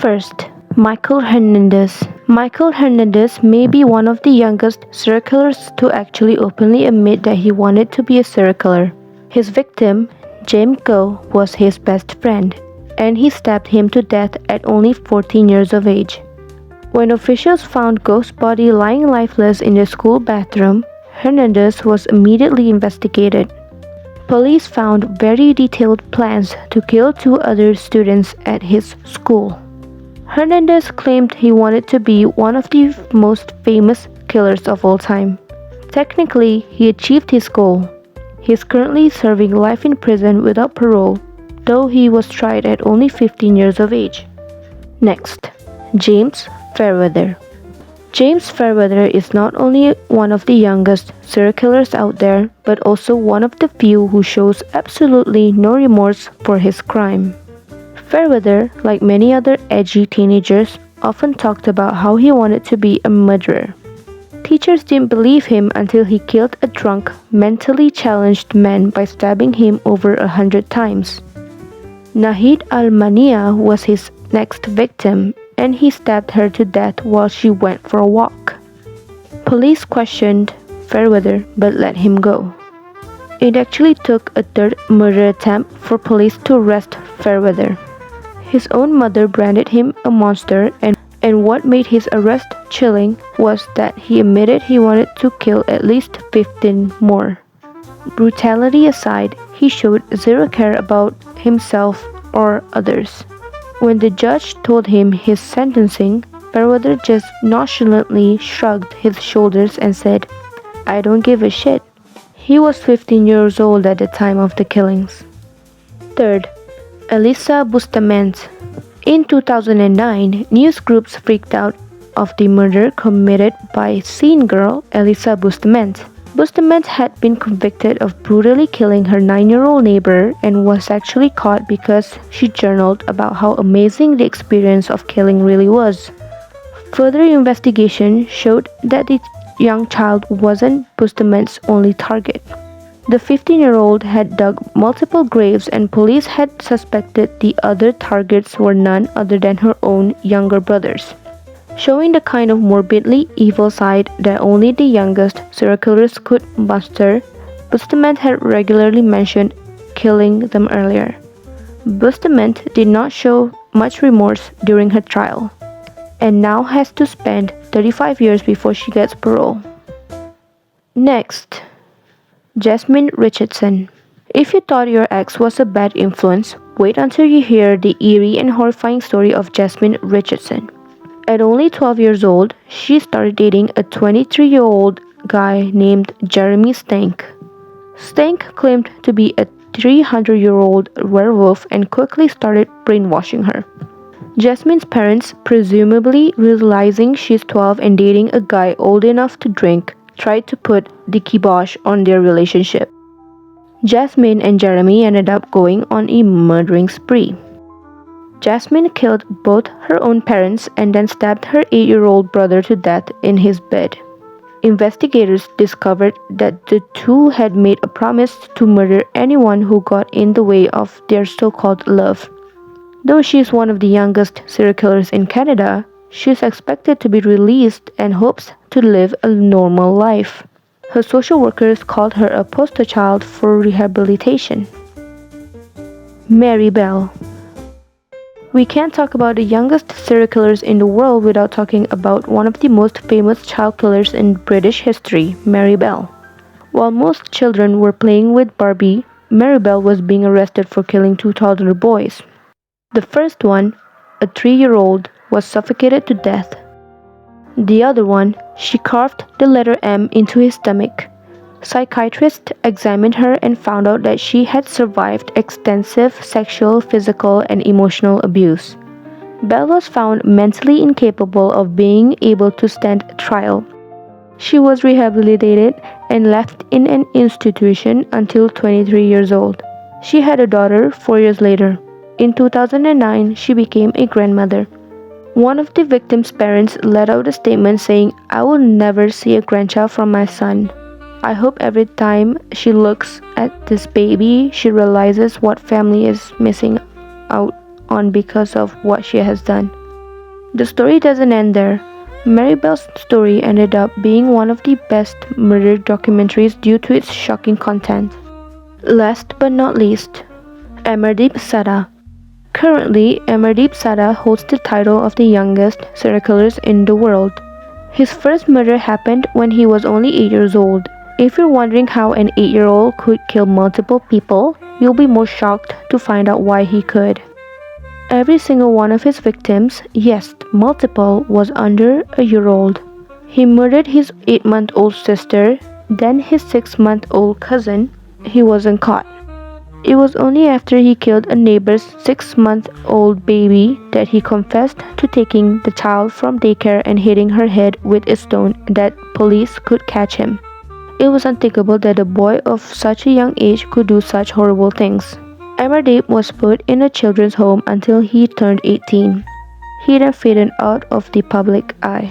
First, Michael Hernandez. Michael Hernandez may be one of the youngest serial killers to actually openly admit that he wanted to be a serial killer. His victim, James Go, was his best friend, and he stabbed him to death at only 14 years of age. When officials found Go's body lying lifeless in the school bathroom, Hernandez was immediately investigated. Police found very detailed plans to kill two other students at his school. Hernandez claimed he wanted to be one of the most famous killers of all time. Technically, he achieved his goal. He is currently serving life in prison without parole, though he was tried at only 15 years of age. Next, James Fairweather. James Fairweather is not only one of the youngest serial killers out there, but also one of the few who shows absolutely no remorse for his crime. Fairweather, like many other edgy teenagers, often talked about how he wanted to be a murderer. Teachers didn't believe him until he killed a drunk, mentally challenged man by stabbing him over 100 times. Nahid Al-Mania was his next victim, and he stabbed her to death while she went for a walk. Police questioned Fairweather but let him go. It actually took a third murder attempt for police to arrest Fairweather. His own mother branded him a monster, and what made his arrest chilling was that he admitted he wanted to kill at least 15 more. Brutality aside, he showed zero care about himself or others. When the judge told him his sentencing, Fairweather just nonchalantly shrugged his shoulders and said, "I don't give a shit." He was 15 years old at the time of the killings. Third, Elisa Bustamante. In 2009, news groups freaked out of the murder committed by scene girl Elisa Bustamante. Bustamante had been convicted of brutally killing her 9-year-old neighbor and was actually caught because she journaled about how amazing the experience of killing really was. Further investigation showed that the young child wasn't Bustamante's only target. The 15-year-old had dug multiple graves, and police had suspected the other targets were none other than her own younger brothers. Showing the kind of morbidly evil side that only the youngest serial killers could muster, Bustamante had regularly mentioned killing them earlier. Bustamante did not show much remorse during her trial, and now has to spend 35 years before she gets parole. Next, Jasmine Richardson. If you thought your ex was a bad influence, wait until you hear the eerie and horrifying story of Jasmine Richardson. At only 12 years old, she started dating a 23-year-old guy named Jeremy Stank. Stank claimed to be a 300-year-old werewolf and quickly started brainwashing her. Jasmine's parents, presumably realizing she's 12 and dating a guy old enough to drink, tried to put the kibosh on their relationship. Jasmine and Jeremy ended up going on a murdering spree. Jasmine killed both her own parents and then stabbed her 8-year-old brother to death in his bed. Investigators discovered that the two had made a promise to murder anyone who got in the way of their so-called love. Though she is one of the youngest serial killers in Canada, she is expected to be released and hopes to live a normal life. Her social workers called her a poster child for rehabilitation. Mary Bell. We can't talk about the youngest serial killers in the world without talking about one of the most famous child killers in British history, Mary Bell. While most children were playing with Barbie, Mary Bell was being arrested for killing 2 toddler boys. The first one, a 3-year-old, was suffocated to death. The other one, she carved the letter M into his stomach. Psychiatrists examined her and found out that she had survived extensive sexual, physical, and emotional abuse. Bell was found mentally incapable of being able to stand trial. She was rehabilitated and left in an institution until 23 years old. She had a daughter 4 years later. In 2009, she became a grandmother. One of the victim's parents let out a statement saying, "I will never see a grandchild from my son. I hope every time she looks at this baby, she realizes what family is missing out on because of what she has done." The story doesn't end there. Maribel's story ended up being one of the best murder documentaries due to its shocking content. Last but not least, Amardeep Sada. Currently, Amardeep Sada holds the title of the youngest serial killer in the world. His first murder happened when he was only 8 years old. If you're wondering how an 8-year-old could kill multiple people, you'll be more shocked to find out why he could. Every single one of his victims, yes, multiple, was under a year old. He murdered his 8-month-old sister, then his 6-month-old cousin. He wasn't caught. It was only after he killed a neighbor's 6-month-old baby that he confessed to taking the child from daycare and hitting her head with a stone that police could catch him. It was unthinkable that a boy of such a young age could do such horrible things. Amardeep was put in a children's home until he turned 18. He then faded out of the public eye.